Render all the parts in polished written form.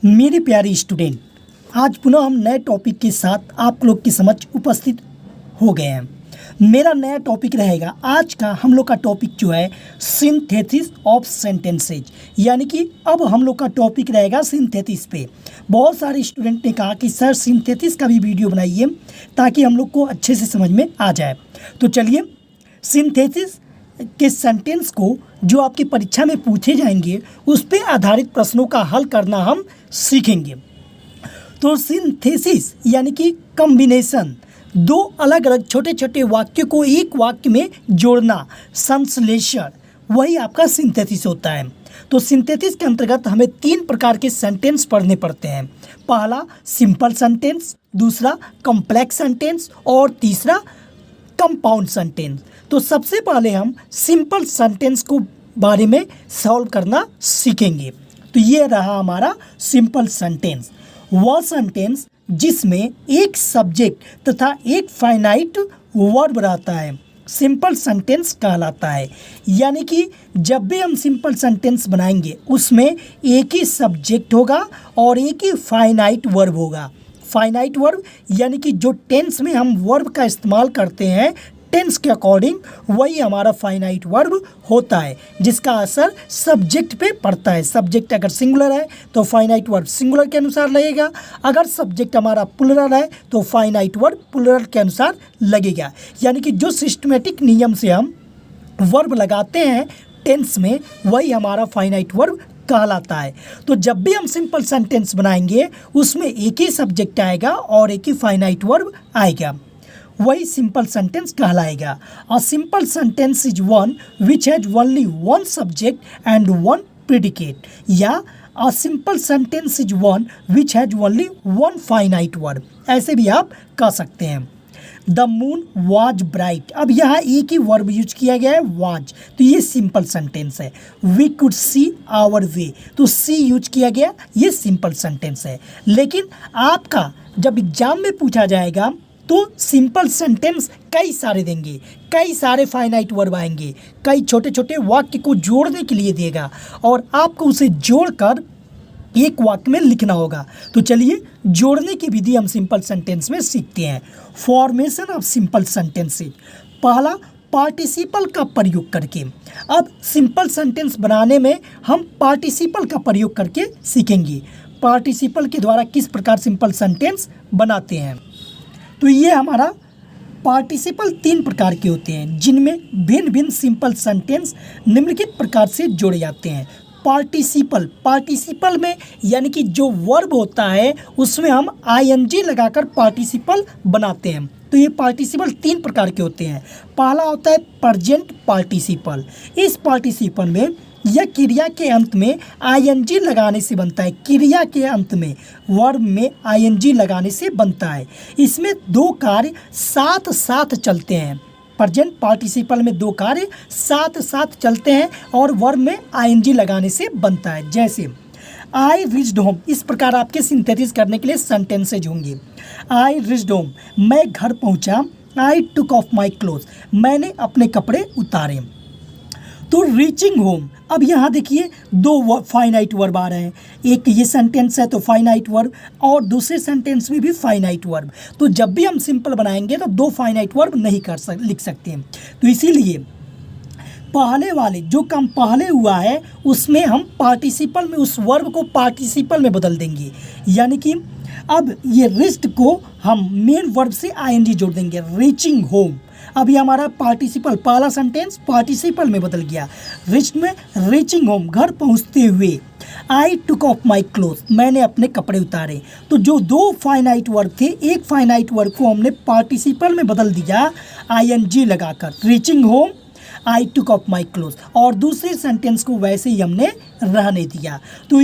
मेरे प्यारे स्टूडेंट, आज पुनः हम नए टॉपिक के साथ आप लोग के समक्ष उपस्थित हो गए हैं। मेरा नया टॉपिक रहेगा, आज का हम लोग का टॉपिक जो है सिंथेसिस ऑफ सेंटेंसेज, यानी कि अब हम लोग का टॉपिक रहेगा सिंथेसिस पे। बहुत सारे स्टूडेंट ने कहा कि सर सिंथेसिस का भी वीडियो बनाइए ताकि हम लोग को अच्छे से समझ में आ जाए। तो चलिए, सिंथेसिस के सेंटेंस को जो आपकी परीक्षा में पूछे जाएंगे उस पे आधारित प्रश्नों का हल करना हम सीखेंगे। तो सिंथेसिस यानी कि कॉम्बिनेशन, दो अलग अलग छोटे छोटे वाक्य को एक वाक्य में जोड़ना, संश्लेषण, वही आपका सिंथेसिस होता है। तो सिंथेसिस के अंतर्गत हमें तीन प्रकार के सेंटेंस पढ़ने पड़ते हैं। पहला सिंपल सेंटेंस, दूसरा कॉम्प्लेक्स सेंटेंस और तीसरा कंपाउंड सेंटेंस। तो सबसे पहले हम सिंपल सेंटेंस को बारे में सॉल्व करना सीखेंगे। तो ये रहा हमारा सिंपल सेंटेंस, वह सेंटेंस जिसमें एक सब्जेक्ट तथा एक फाइनाइट वर्ब रहता है, सिंपल सेंटेंस कहलाता है। यानी कि जब भी हम सिंपल सेंटेंस बनाएंगे उसमें एक ही सब्जेक्ट होगा और एक ही फाइनाइट वर्ब होगा। फाइनाइट वर्ब यानी कि जो टेंस में हम वर्ब का इस्तेमाल करते हैं, टेंस के अकॉर्डिंग वही हमारा फाइनाइट वर्ब होता है, जिसका असर सब्जेक्ट पे पड़ता है। सब्जेक्ट अगर सिंगुलर है तो फाइनाइट वर्ब सिंगुलर के अनुसार लगेगा, अगर सब्जेक्ट हमारा प्लुरल है तो फाइनाइट वर्ब प्लुरल के अनुसार लगेगा। यानी कि जो सिस्टमेटिक नियम से हम वर्ब लगाते हैं टेंस में, वही हमारा फाइनाइट वर्ब कहलाता है। तो जब भी हम सिंपल सेंटेंस बनाएंगे उसमें एक ही सब्जेक्ट आएगा और एक ही फाइनाइट वर्ब आएगा, वही सिंपल सेंटेंस कहलाएगा। A simple sentence is one which has only one subject and one predicate, या a simple sentence is one which has only one finite verb, ऐसे भी आप कह सकते हैं। द मून वाज ब्राइट, अब यहाँ एक ही वर्ब यूज किया गया है वाज, तो ये सिंपल सेंटेंस है। We could see our way, तो सी यूज किया गया, ये सिंपल सेंटेंस है। लेकिन आपका जब एग्जाम में पूछा जाएगा तो सिंपल सेंटेंस कई सारे देंगे, कई सारे फाइनाइट वर्ब आएंगे, कई छोटे छोटे वाक्य को जोड़ने के लिए देगा और आपको उसे जोड़कर एक वाक्य में लिखना होगा। तो चलिए, जोड़ने की विधि हम सिंपल सेंटेंस में सीखते हैं। फॉर्मेशन ऑफ सिंपल सेंटेंसेस, पहला पार्टिसिपल का प्रयोग करके। अब सिंपल सेंटेंस बनाने में हम पार्टिसिपल का प्रयोग करके सीखेंगे। पार्टिसिपल के द्वारा किस प्रकार सिंपल सेंटेंस बनाते हैं। तो ये हमारा पार्टिसिपल तीन प्रकार के होते हैं, जिनमें भिन्न भिन्न सिंपल सेंटेंस निम्नलिखित प्रकार से जोड़े जाते हैं। पार्टिसिपल में यानी कि जो वर्ब होता है उसमें हम आईएनजी लगाकर पार्टिसिपल बनाते हैं। तो ये पार्टिसिपल तीन प्रकार के होते हैं। पहला होता है प्रेजेंट पार्टिसिपल। इस पार्टिसिपल में यह क्रिया के अंत में आईएनजी लगाने से बनता है, क्रिया के अंत में वर्ब में आईएनजी लगाने से बनता है। इसमें दो कार्य साथ साथ चलते हैं। प्रेजेंट पार्टिसिपल में दो कार्य साथ साथ चलते हैं और वर्ब में आईएनजी लगाने से बनता है। जैसे आई रीच्ड होम, इस प्रकार आपके सिंथेसिस करने के लिए सेंटेंसेज होंगे। आई रीच्ड होम, मैं घर पहुंचा। आई टुक ऑफ माई क्लोथ, मैंने अपने कपड़े उतारे। तो रीचिंग होम, अब यहाँ देखिए दो फाइनाइट वर्ब आ रहे हैं, एक ये सेंटेंस है तो फाइनाइट वर्ब और दूसरे सेंटेंस में भी फाइनाइट वर्ब। तो जब भी हम सिंपल बनाएंगे तो दो फाइनाइट वर्ब नहीं लिख सकते हैं। तो इसीलिए पहले वाले जो काम पहले हुआ है उसमें हम पार्टिसिपल में उस वर्ब को पार्टिसिपल में बदल देंगे। यानी कि अब ये रिस्ट को हम मेन वर्ब से आईएनजी जोड़ देंगे, रीचिंग होम। अभी हमारा पार्टिसिपल पहला सेंटेंस पार्टिसिपल में बदल गया, रिस्ट में रीचिंग होम, घर पहुंचते हुए। आई टुक ऑफ माई क्लोथ, मैंने अपने कपड़े उतारे। तो जो दो फाइनाइट वर्ब थे, एक फाइनाइट वर्ब को हमने पार्टिसिपल में बदल दिया आईएनजी लगाकर, reaching home, I took of my cloth, और दूसरे सेंटेंस को वैसे ही हमने रहने दिया। तो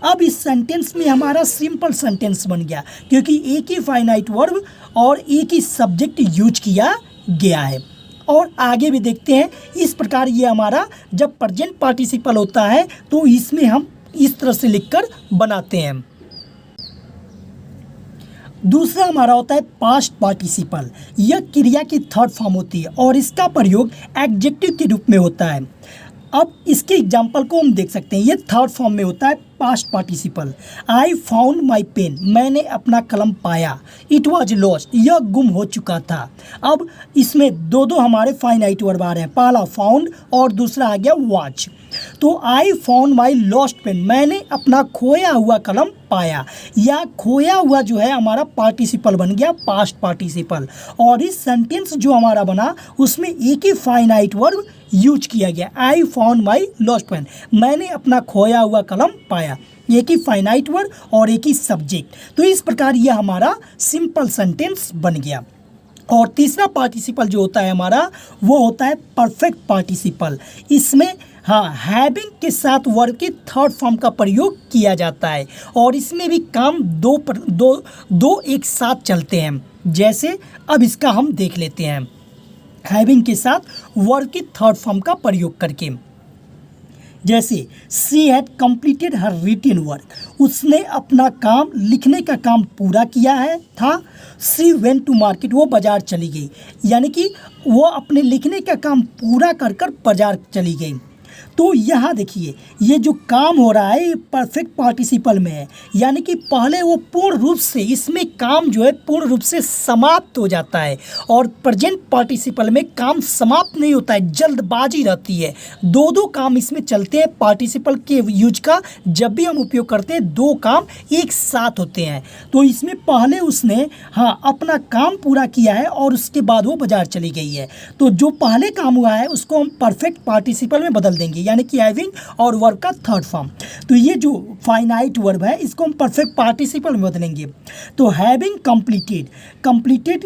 अब इस सेंटेंस में हमारा सिंपल सेंटेंस बन गया, क्योंकि एक ही फाइनाइट वर्ब और एक ही सब्जेक्ट यूज किया गया है। और आगे भी देखते हैं, इस प्रकार ये हमारा जब प्रेजेंट पार्टिसिपल होता है तो इसमें हम इस तरह से लिखकर बनाते हैं। दूसरा हमारा होता है पास्ट पार्टिसिपल। यह क्रिया की थर्ड फॉर्म होती है और इसका प्रयोग एडजेक्टिव के रूप में होता है। अब इसके एग्जाम्पल को हम देख सकते हैं, ये थर्ड फॉर्म में होता है past participle. I found my pen, मैंने अपना कलम पाया। इट वॉज लॉस्ट, यह गुम हो चुका था। अब इसमें दो दो हमारे फाइनाइट वर्ब आ रहे हैं, पहला फाउंड और दूसरा आ गया वॉच। तो I found my lost pen, मैंने अपना खोया हुआ कलम पाया। या खोया हुआ जो है हमारा पार्टिसिपल बन गया पास्ट पार्टिसिपल। और इस सेंटेंस जो हमारा बना उसमें एक ही फाइनाइट वर्ब यूज किया गया, I found my lost pen, मैंने अपना खोया हुआ कलम पाया। एक ही फाइनाइट वर्ब और एक ही सब्जेक्ट। तो इस प्रकार यह हमारा सिंपल सेंटेंस बन गया। और तीसरा पार्टिसिपल जो होता है हमारा वो होता है परफेक्ट पार्टिसिपल। इसमें हाँ हैविंग के साथ वर्ब के थर्ड फॉर्म का प्रयोग किया जाता है और इसमें भी काम दो एक साथ चलते हैं। जैसे अब इसका हम देख लेते हैं, हैविंग के साथ वर्ब के थर्ड फॉर्म का प्रयोग करके। जैसे she had completed her written work, उसने अपना काम लिखने का काम पूरा किया है था। सी वेंट टू मार्केट, वो बाज़ार चली गई, यानी कि वो अपने लिखने का काम पूरा कर कर बाज़ार चली गई। तो यहाँ देखिए ये जो काम हो रहा है ये परफेक्ट पार्टिसिपल में है, यानी कि पहले वो पूर्ण रूप से इसमें काम जो है पूर्ण रूप से समाप्त हो जाता है। और प्रेजेंट पार्टिसिपल में काम समाप्त नहीं होता है, जल्दबाजी रहती है। दो दो काम इसमें चलते हैं। पार्टिसिपल के यूज का जब भी हम उपयोग करते हैं दो काम एक साथ होते हैं। तो इसमें पहले उसने हाँ अपना काम पूरा किया है और उसके बाद वो बाजार चली गई है। तो जो पहले काम हुआ है उसको हम परफेक्ट पार्टिसिपल में बदल देंगे, यानी कि हैविंग और वर्ब का थर्ड फॉर्म। तो ये जो फाइनाइट वर्ब है इसको हम परफेक्ट पार्टिसिपल में बदलेंगे। तो हैविंग कंप्लीटेड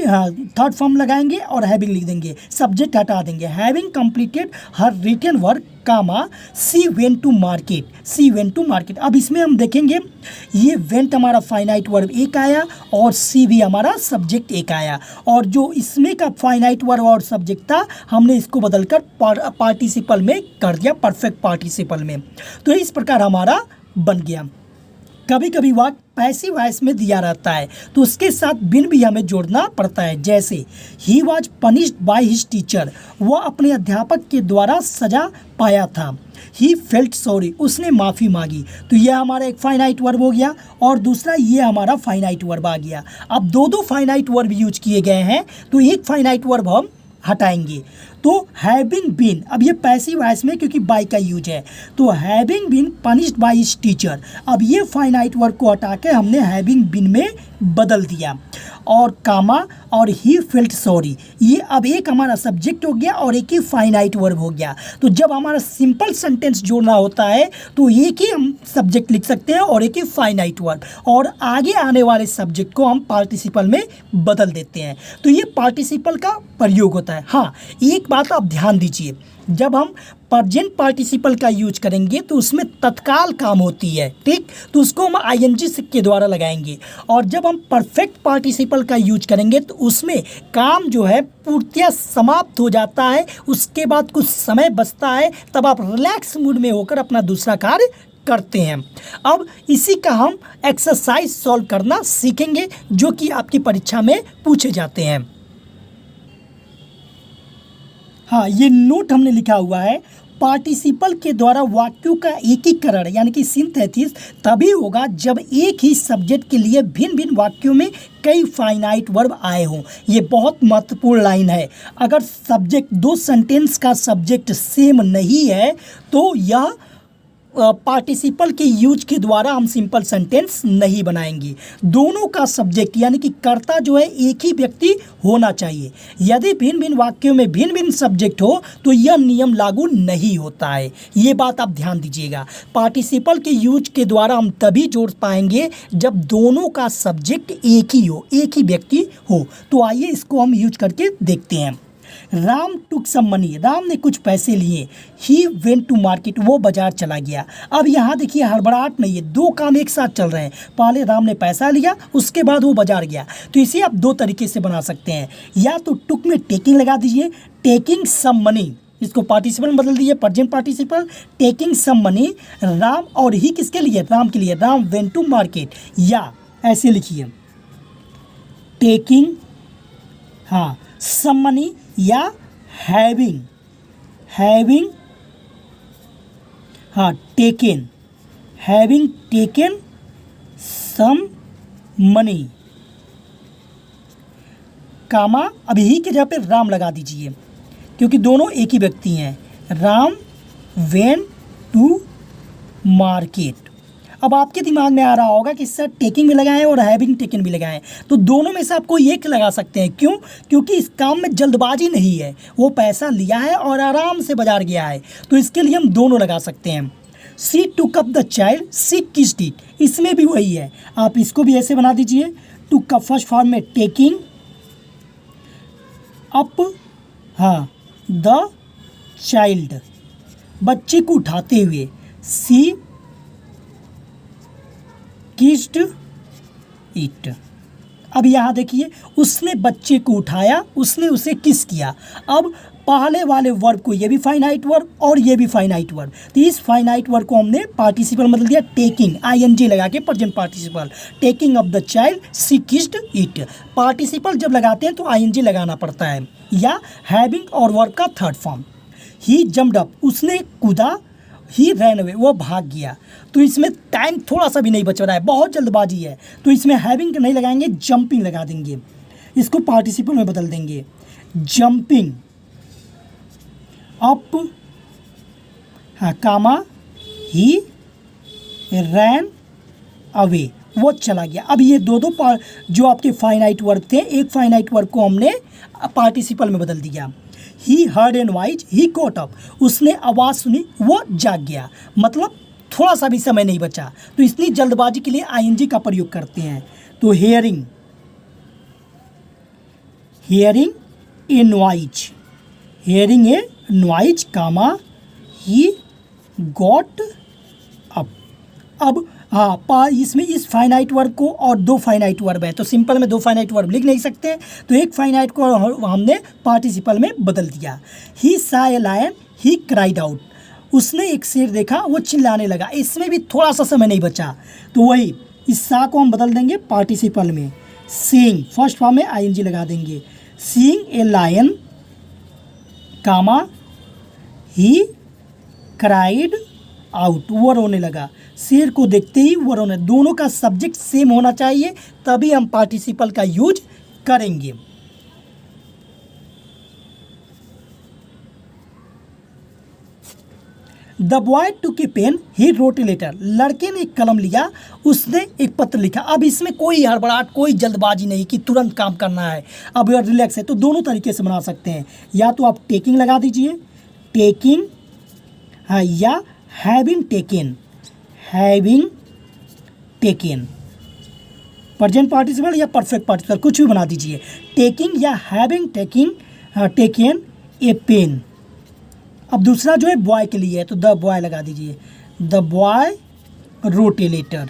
थर्ड फॉर्म लगाएंगे और हैविंग लिख देंगे, सब्जेक्ट हटा देंगे। Having completed her written work comma she went to market, she went to market. अब इसमें हम देखेंगे ये वेंट हमारा फाइनाइट वर्ब एक आया और सी भी हमारा सब्जेक्ट एक आया। और जो इसमें का फाइनाइट वर्ब और सब्जेक्ट था हमने इसको बदलकर पार्टिसिपल में कर दिया, परफेक्ट पार्टिसिपल में। तो इस प्रकार हमारा बन गया। कभी कभी वाक्य पैसिव वॉइस में दिया रहता है तो उसके साथ बिन भी हमें जोड़ना पड़ता है। जैसे he was punished by his teacher, वह अपने अध्यापक के द्वारा सजा पाया था। ही फेल्ट सॉरी, उसने माफ़ी मांगी। तो यह हमारा एक फाइनाइट वर्ब हो गया और दूसरा ये हमारा फाइनाइट वर्ब आ गया। अब दो दो फाइनाइट वर्ब यूज किए गए हैं तो एक फाइनाइट वर्ब हम हटाएंगे। तो हैविंग बीन, अब ये पैसिव वॉइस में क्योंकि बाय का यूज है, तो having been punished by his teacher. अब ये फाइनाइट वर्ब को हटा के हमने हैविंग बीन में बदल दिया। और कामा और ही फेल्ट सॉरी, ये अब एक हमारा सब्जेक्ट हो गया और एक ही फाइनाइट वर्ब हो गया। तो जब हमारा सिंपल सेंटेंस जोड़ना होता है तो एक ही हम सब्जेक्ट लिख सकते हैं और एक ही फाइनाइट वर्ब, और आगे आने वाले सब्जेक्ट को हम पार्टिसिपल में बदल देते हैं। तो ये पार्टिसिपल का प्रयोग होता है। हाँ एक बात आप ध्यान दीजिए, जब हम प्रेजेंट पार्टिसिपल का यूज करेंगे तो उसमें तत्काल काम होती है, ठीक, तो उसको हम आईएनजी के द्वारा लगाएंगे। और जब हम परफेक्ट पार्टिसिपल का यूज करेंगे तो उसमें काम जो है पूर्तियाँ समाप्त हो जाता है, उसके बाद कुछ समय बचता है, तब आप रिलैक्स मूड में होकर अपना दूसरा कार्य करते हैं। अब इसी का हम एक्सरसाइज सॉल्व करना सीखेंगे जो कि आपकी परीक्षा में पूछे जाते हैं। हाँ ये नोट हमने लिखा हुआ है, पार्टिसिपल के द्वारा वाक्यों का एकीकरण यानी कि सिंथेसिस तभी होगा जब एक ही सब्जेक्ट के लिए भिन्न भिन्न वाक्यों में कई फाइनाइट वर्ब आए हों। ये बहुत महत्वपूर्ण लाइन है। अगर सब्जेक्ट दो सेंटेंस का सब्जेक्ट सेम नहीं है तो यह पार्टिसिपल के यूज के द्वारा हम सिंपल सेंटेंस नहीं बनाएंगे। दोनों का सब्जेक्ट यानी कि कर्ता जो है एक ही व्यक्ति होना चाहिए। यदि भिन्न भिन्न वाक्यों में भिन्न भिन्न सब्जेक्ट हो तो यह नियम लागू नहीं होता है। ये बात आप ध्यान दीजिएगा। पार्टिसिपल के यूज के द्वारा हम तभी जोड़ पाएंगे जब दोनों का सब्जेक्ट एक ही हो, एक ही व्यक्ति हो। तो आइए इसको हम यूज करके देखते हैं। राम टुक सम मनी, राम ने कुछ पैसे लिए। ही वेंट टू मार्केट, वो बाजार चला गया। अब यहाँ देखिए हड़बड़ाहट नहीं है, दो काम एक साथ चल रहे हैं। पहले राम ने पैसा लिया, उसके बाद वो बाजार गया। तो इसे आप दो तरीके से बना सकते हैं, या तो टुक में टेकिंग लगा दीजिए, टेकिंग सम मनी, इसको पार्टिसिपल में बदल दीजिए, present participle, taking some money. Ram और ही किसके लिए, राम के लिए, राम वेंट टू मार्केट। या ऐसे लिखिए टेकिंग हाँ सम मनी या हैविंग हाँ taken having taken some money, comma, अब ही की जगह पे राम लगा दीजिए क्योंकि दोनों एक ही व्यक्ति हैं। Ram went to market. अब आपके दिमाग में आ रहा होगा कि सर टेकिंग भी लगाएं और हैविंग टेकन भी लगाएं, तो दोनों में से आप कोई एक लगा सकते हैं। क्यों? क्योंकि इस काम में जल्दबाजी नहीं है, वो पैसा लिया है और आराम से बाजार गया है, तो इसके लिए हम दोनों लगा सकते हैं। She took up the child, she kissed it, इसमें भी वही है। आप इसको भी ऐसे बना दीजिए, टुक अप फर्स्ट फॉर्म में टेकिंग अप, हाँ, द चाइल्ड, बच्चे को उठाते हुए, सी किस्ड इट। अब यहाँ देखिए, उसने बच्चे को उठाया, उसने उसे किस किया। अब पहले वाले वर्ब को, ये भी फाइनाइट वर्ब और ये भी फाइनाइट वर्ब, तो इस फाइनाइट वर्ब को हमने पार्टिसिपल बदल दिया टेकिंग, आईएनजी लगा के, present participle. Taking off the child, she kissed it. Participle जब लगाते हैं तो आईएनजी लगाना पड़ता है। या हैविंग और वर्ब का थर्ड फॉर्म, ही जम्प्ड अप, उसने कूदा, ही रैन अवे, वो भाग गया। तो इसमें टाइम थोड़ा सा भी नहीं बच रहा है, बहुत जल्दबाजी है, तो इसमें हैविंग नहीं लगाएंगे, जंपिंग लगा देंगे, इसको पार्टिसिपल में बदल देंगे। जंपिंग अप, हाँ, कामा, ही रैन अवे, वो चला गया। अब ये दो जो आपके फाइनाइट वर्ब थे, एक फाइनाइट वर्ब को हमने पार्टिसिपल में बदल दिया। ही हर्ड एंड वाइज, ही कोट अप, उसने आवाज़ सुनी, वो जाग गया। मतलब थोड़ा सा भी समय नहीं बचा, तो इतनी जल्दबाजी के लिए आईएनजी का प्रयोग करते हैं। तो hearing, hearing a noise, hearing a noise, comma, he got up. अब हाँ, इसमें इस फाइनाइट वर्ब को, और दो फाइनाइट वर्ब है, तो सिंपल में दो फाइनाइट वर्ब लिख नहीं सकते, तो एक फाइनाइट को हमने पार्टिसिपल में बदल दिया। He saw a lion, he cried out, उसने एक शेर देखा, वो चिल्लाने लगा। इसमें भी थोड़ा सा समय नहीं बचा, तो वही इस सा को हम बदल देंगे पार्टिसिपल में। सीइंग फर्स्ट फॉर्म में आईएनजी लगा देंगे। Seeing a lion, comma, he cried out, वो रोने लगा। शेर को देखते ही वो रोने, दोनों का सब्जेक्ट सेम होना चाहिए, तभी हम पार्टिसिपल का यूज करेंगे। The boy took a pen, he wrote a letter, लड़के ने एक कलम लिया, उसने एक पत्र लिखा। अब इसमें कोई हड़बड़ाहट, कोई जल्दबाजी नहीं कि तुरंत काम करना है, अब रिलैक्स है, तो दोनों तरीके से बना सकते हैं। या तो आप टेकिंग लगा दीजिए, टेकिंग, हाँ, या having taken, having taken, present participle या परफेक्ट पार्टिसिपल, कुछ भी बना दीजिए। टेकिंग या having taking, taken a pen. अब दूसरा जो है बॉय के लिए है, तो द बॉय लगा दीजिए, the boy wrote a letter.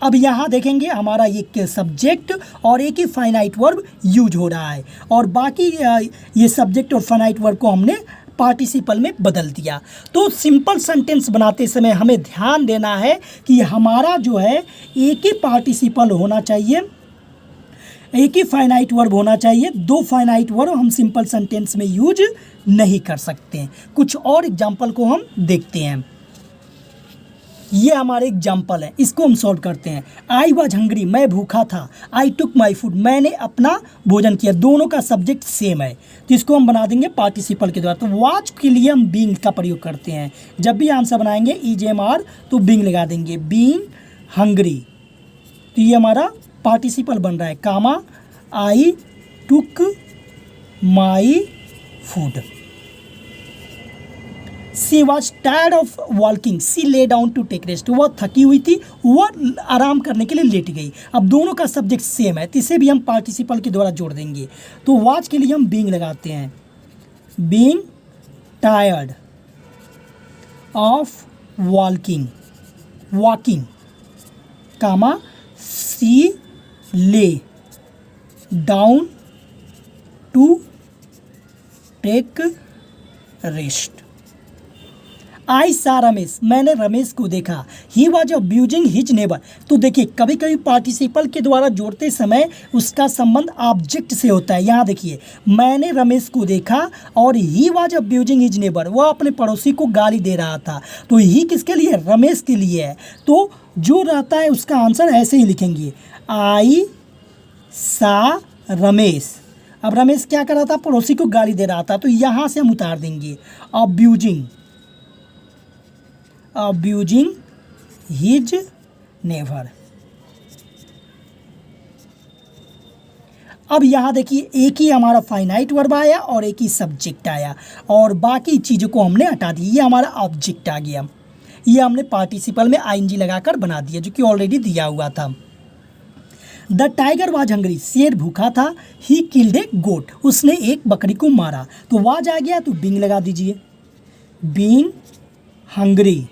अब यहाँ देखेंगे हमारा एक सब्जेक्ट और एक ही फाइनाइट वर्ब यूज हो रहा है, और बाकी ये सब्जेक्ट और फाइनाइट वर्ब को हमने पार्टिसिपल में बदल दिया। तो सिंपल सेंटेंस बनाते समय हमें ध्यान देना है कि हमारा जो है एक ही पार्टिसिपल होना चाहिए, एक ही फाइनाइट वर्ब होना चाहिए। दो फाइनाइट वर्ब हम सिंपल सेंटेंस में यूज नहीं कर सकते हैं। कुछ और एग्जाम्पल को हम देखते हैं। ये हमारे एग्जाम्पल है, इसको हम सॉल्व करते हैं। आई वॉज हंग्री, मैं भूखा था। आई टुक माई फूड, मैंने अपना भोजन किया। दोनों का सब्जेक्ट सेम है, तो इसको हम बना देंगे पार्टिसिपल के द्वारा। तो वॉच के लिए हम बीइंग का प्रयोग करते हैं। जब भी आंसर बनाएंगे EJMR तो बीइंग लगा देंगे, बीइंग हंग्री। तो ये हमारा पार्टिसिपल बन रहा है, comma, I took my food. She was tired of walking, she lay down to take rest, वह थकी हुई थी, वह आराम करने के लिए लेट गई। अब दोनों का सब्जेक्ट सेम है, तो इसे भी हम पार्टिसिपल के द्वारा जोड़ देंगे। तो वॉच के लिए हम बीइंग लगाते हैं, being tired of walking, walking, comma, she lay down to take rest. I saw Ramesh, मैंने रमेश को देखा। He was abusing his neighbour. तो देखिए कभी कभी पार्टिसिपल के द्वारा जोड़ते समय उसका संबंध ऑब्जेक्ट से होता है। यहाँ देखिए मैंने रमेश को देखा और ही वॉज अब्यूजिंग हिज नेबर, वह अपने पड़ोसी को गाली दे रहा था। तो ही किसके लिए? रमेश के लिए है। तो जो रहता है उसका आंसर ऐसे ही लिखेंगे, आई सा रमेश। अब रमेश क्या कर रहा था? पड़ोसी को गाली दे रहा था, तो यहाँ से हम उतार देंगे अब्यूजिंग हिज नेबर। अब यहाँ देखिए एक ही हमारा फाइनाइट वर्ब आया और एक ही सब्जेक्ट आया और बाकी चीज़ों को हमने हटा दी। ये हमारा ऑब्जेक्ट आ गया। ये हमने पार्टिसिपल में आईएनजी लगाकर बना दिया जो कि ऑलरेडी दिया हुआ था। द टाइगर वाज हंग्री, शेर भूखा था। ही किल्ड ए गोट, उसने एक बकरी को मारा। तो वाज आ गया तो बीइंग लगा दीजिए, बीइंग हंग्री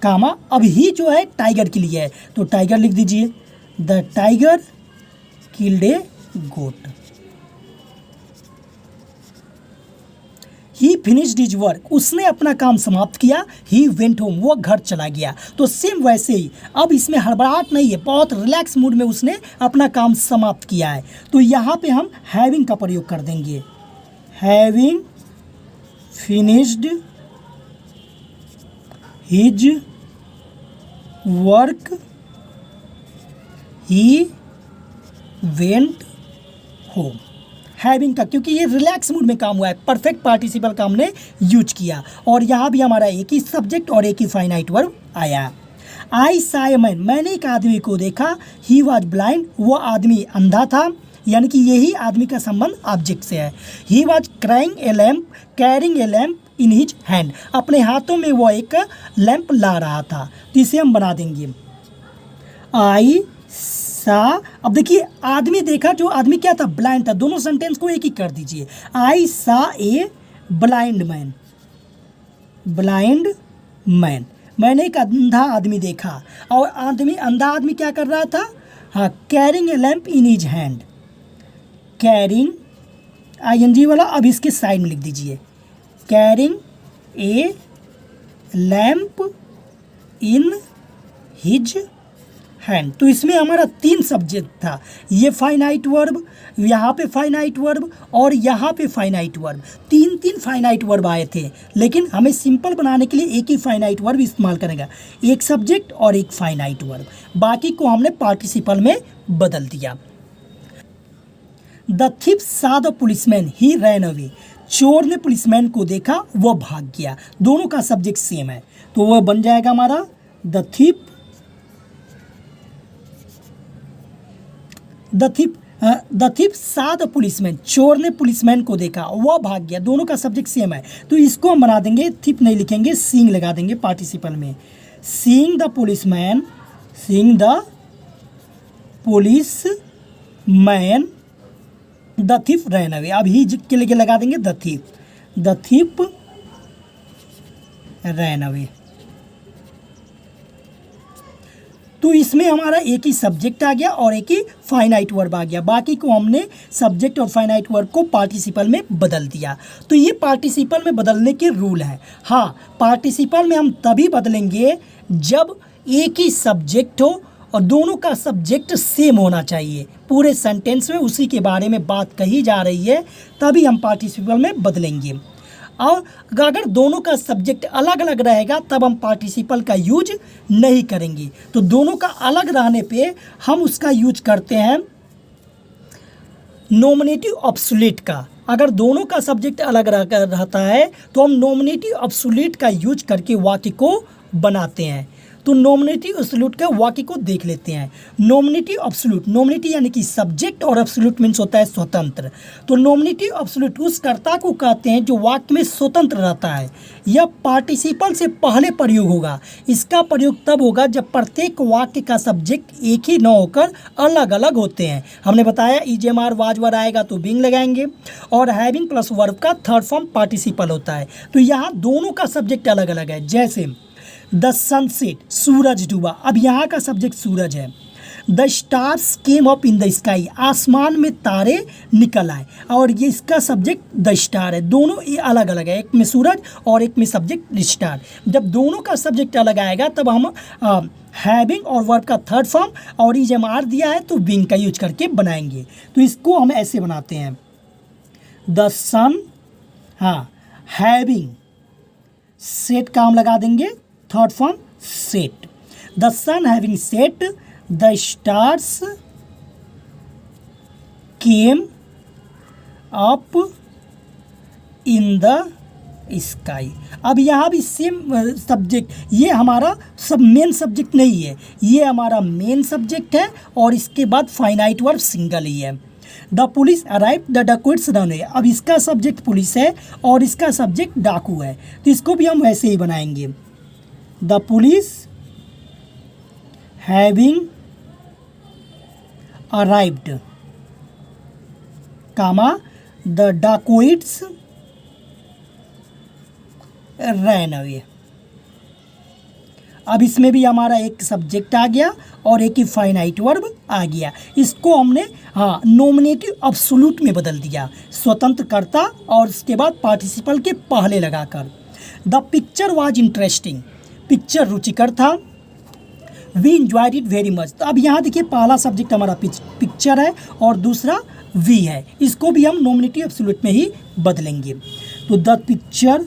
कामा। अब ही जो है टाइगर के लिए है तो टाइगर लिख दीजिए, the tiger killed a goat. He finished his work, उसने अपना काम समाप्त किया। ही वेंट होम, वो घर चला गया। तो सेम वैसे ही अब इसमें हड़बड़ाहट नहीं है, बहुत रिलैक्स मूड में उसने अपना काम समाप्त किया है। तो यहाँ पे हम हैविंग का प्रयोग कर देंगे, having finished his work he went home. Having का, क्योंकि ये रिलैक्स मूड में काम हुआ है, परफेक्ट पार्टिसिपल का हमने यूज किया। और यहाँ भी हमारा एक ही सब्जेक्ट और एक ही फाइनाइट वर्ब आया। आई सा ए मैन, मैंने एक आदमी को देखा। ही वॉज ब्लाइंड, वो आदमी अंधा था, यानी कि यही आदमी का संबंध ऑब्जेक्ट से है। He was crying A lamp, carrying a lamp in his hand, अपने हाथों में वो एक लैंप ला रहा था। तो इसे हम बना देंगे आई सा। अब देखिए आदमी देखा, जो आदमी क्या था? ब्लाइंड था। दोनों सेंटेंस को एक ही कर दीजिए, आई सा a blind man, blind man, मैंने एक अंधा आदमी देखा। और अंधा आदमी क्या कर रहा था? हाँ, carrying a lamp in his hand, carrying ING वाला। अब इसके साइड में लिख दीजिए, carrying a lamp in his hand. तो इसमें हमारा 3 सब्जेक्ट था, ये फाइनाइट वर्ब, यहाँ पे फाइनाइट वर्ब और यहाँ पे फाइनाइट वर्ब। 3 फाइनाइट वर्ब आए थे, लेकिन हमें सिंपल बनाने के लिए एक ही फाइनाइट वर्ब इस्तेमाल करेगा, एक सब्जेक्ट और एक फाइनाइट वर्ब। बाकी को हमने पार्टिसिपल में बदल दिया। द थिफ सा the policeman, he ran away, चोर ने पुलिसमैन को देखा, वह भाग गया। दोनों का सब्जेक्ट सेम है, तो वह बन जाएगा हमारा द थिफ सा द पुलिसमैन, चोर ने पुलिसमैन को देखा, वह भाग गया। दोनों का सब्जेक्ट सेम है, तो इसको हम बना देंगे, थिप नहीं लिखेंगे, सीइंग लगा देंगे पार्टिसिपल में। Seeing the policeman, seeing the policeman the thief rain away. अब ही के लिए लगा देंगे द थिफ रैन अवे। तो इसमें हमारा एक ही सब्जेक्ट आ गया और एक ही फाइनाइट वर्ब आ गया। बाकी को हमने सब्जेक्ट और फाइनाइट वर्ब को पार्टिसिपल में बदल दिया। तो ये पार्टिसिपल में बदलने के रूल हैं। हाँ, पार्टिसिपल में हम तभी बदलेंगे जब एक ही सब्जेक्ट हो और दोनों का सब्जेक्ट सेम होना चाहिए। पूरे सेंटेंस में उसी के बारे में बात कही जा रही है, तभी हम पार्टिसिपल में बदलेंगे। और अगर दोनों का सब्जेक्ट अलग अलग रहेगा तब हम पार्टिसिपल का यूज नहीं करेंगे। तो दोनों का अलग रहने पे हम उसका यूज करते हैं नॉमिनेटिव ऑब्सोल्यूट का। अगर दोनों का सब्जेक्ट अलग रहता है तो हम नॉमिनेटिव ऑब्सोल्यूट का यूज करके वाक्य को बनाते हैं। तो नॉमिनेटिव एब्सोल्यूट के वाक्य को देख लेते हैं। नॉमिनेटिव एब्सोल्यूट, नॉमिनेटिव यानी कि सब्जेक्ट और एब्सोल्यूट मीन्स होता है स्वतंत्र। तो नॉमिनेटिव एब्सोल्यूट उस कर्ता को कहते हैं जो वाक्य में स्वतंत्र रहता है। यह पार्टिसिपल से पहले प्रयोग होगा। इसका प्रयोग तब होगा जब प्रत्येक वाक्य का सब्जेक्ट एक ही न होकर अलग अलग होते हैं। हमने बताया इजेमार वाजवर आएगा तो बीइंग लगाएंगे और हैविंग प्लस वर्ब का थर्ड फॉर्म पार्टिसिपल होता है। तो यहाँ दोनों का सब्जेक्ट अलग अलग है। जैसे द सनसेट, सूरज डूबा, अब यहाँ का सब्जेक्ट सूरज है। The stars came up in the sky, आसमान में तारे निकल आए। और ये इसका सब्जेक्ट द स्टार है, दोनों ये अलग अलग है, एक में सूरज और एक में सब्जेक्ट स्टार। जब दोनों का सब्जेक्ट अलग आएगा तब हम हैविंग और वर्ब का थर्ड फॉर्म और EMR दिया है तो बिंग का यूज करके बनाएंगे। तो इसको हम ऐसे बनाते हैं, द सन, हाँ, हैविंग, सेट का हम लगा देंगे third form set, the sun having set, the stars came up in the sky. अब यहाँ भी सेम सब्जेक्ट, ये हमारा सब मेन सब्जेक्ट नहीं है, ये हमारा मेन सब्जेक्ट है और इसके बाद फाइनाइट वर्ब सिंगल ही है। The police arrive the dacoits run away, अब इसका सब्जेक्ट पुलिस है और इसका सब्जेक्ट डाकू है, तो इसको भी हम वैसे ही बनाएंगे, the police having arrived, comma the dacoits ran away. अब इसमें भी हमारा एक सब्जेक्ट आ गया और एक ही फाइनाइट वर्ब आ गया। इसको हमने नॉमिनेटिव अब्सोल्यूट में बदल दिया, स्वतंत्र कर्ता और उसके बाद पार्टिसिपल के पहले लगाकर। The picture was interesting, picture रुचिकर था। We enjoyed it very much, तो अब यहाँ देखिए पहला सब्जेक्ट हमारा पिक्चर है और दूसरा वी है, इसको भी हम नॉमिनेटिव अब्सोल्यूट में ही बदलेंगे। तो द पिक्चर,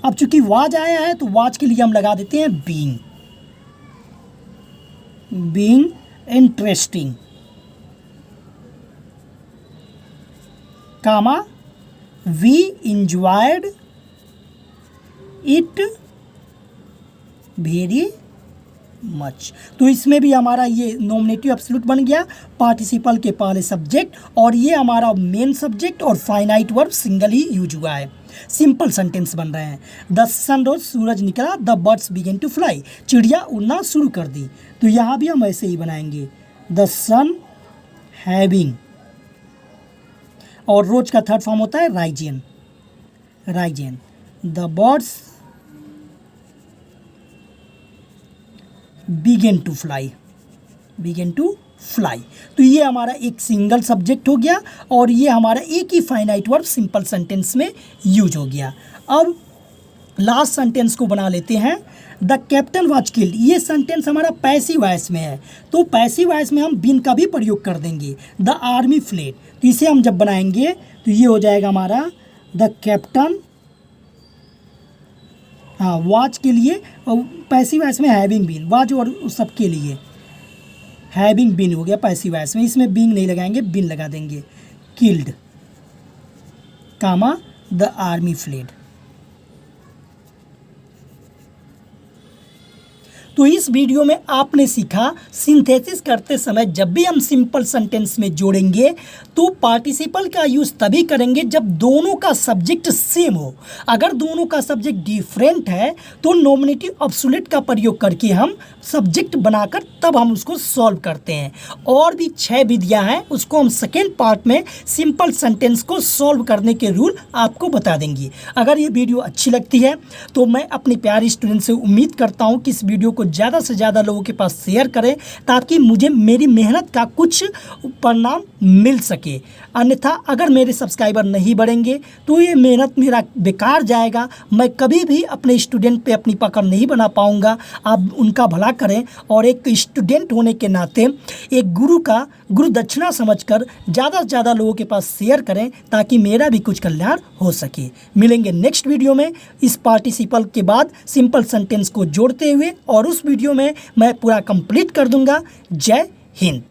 अब चूंकि वाज आया है तो वाज के लिए हम लगा देते हैं being, being interesting, comma we enjoyed it very much. तो इसमें भी हमारा ये नॉमिनेटिव एब्सोल्यूट बन गया, पार्टिसिपल के पहले सब्जेक्ट और ये हमारा मेन सब्जेक्ट और फाइनाइट वर्ब सिंगल ही यूज हुआ है। सिंपल सेंटेंस बन रहे हैं। द सन रोज, सूरज निकला, the birds began to fly, चिड़िया उड़ना शुरू कर दी। तो यहाँ भी हम ऐसे ही बनाएंगे, द सन हैविंग, और रोज का थर्ड फॉर्म होता है risen, risen, the birds began to fly, began to fly. तो ये हमारा एक सिंगल सब्जेक्ट हो गया और ये हमारा एक ही फाइनाइट वर्ब सिंपल सेंटेंस में यूज हो गया। अब लास्ट सेंटेंस को बना लेते हैं, द कैप्टन वाज किल्ड। ये सेंटेंस हमारा पैसिव वॉइस में है, तो पैसिव वॉइस में हम बीन का भी प्रयोग कर देंगे। द आर्मी फ्लेड, तो इसे हम जब बनाएंगे तो ये हो जाएगा हमारा द कैप्टन, हाँ, वाज के लिए, पैसिव वॉइस में हैविंग बीन, वाज और सबके लिए हैविंग बीन हो गया पैसिव वॉइस में, इसमें बीइंग नहीं लगाएंगे, बीन लगा देंगे। Killed, comma the army fled. तो इस वीडियो में आपने सीखा सिंथेसिस करते समय जब भी हम सिंपल सेंटेंस में जोड़ेंगे तो पार्टिसिपल का यूज़ तभी करेंगे जब दोनों का सब्जेक्ट सेम हो। अगर दोनों का सब्जेक्ट डिफरेंट है तो नॉमिनेटिव एब्सोल्यूट का प्रयोग करके हम सब्जेक्ट बनाकर तब हम उसको सॉल्व करते हैं। और भी 6 विधियां हैं, उसको हम सेकेंड पार्ट में सिंपल सेंटेंस को सॉल्व करने के रूल आपको बता देंगे। अगर ये वीडियो अच्छी लगती है तो मैं अपने प्यारे स्टूडेंट से उम्मीद करता हूँ कि इस वीडियो को ज़्यादा से ज़्यादा लोगों के पास शेयर करें ताकि मुझे मेरी मेहनत का कुछ परिणाम मिल सके। अन्यथा अगर मेरे सब्सक्राइबर नहीं बढ़ेंगे तो ये मेहनत मेरा बेकार जाएगा, मैं कभी भी अपने स्टूडेंट पे अपनी पकड़ नहीं बना पाऊँगा। आप उनका भला करें और एक स्टूडेंट होने के नाते एक गुरु का गुरु दक्षिणा समझकर ज़्यादा से ज़्यादा लोगों के पास शेयर करें ताकि मेरा भी कुछ कल्याण हो सके। मिलेंगे नेक्स्ट वीडियो में इस पार्टिसिपल के बाद सिंपल सेंटेंस को जोड़ते हुए और उस वीडियो में मैं पूरा कंप्लीट कर दूंगा। जय हिंद।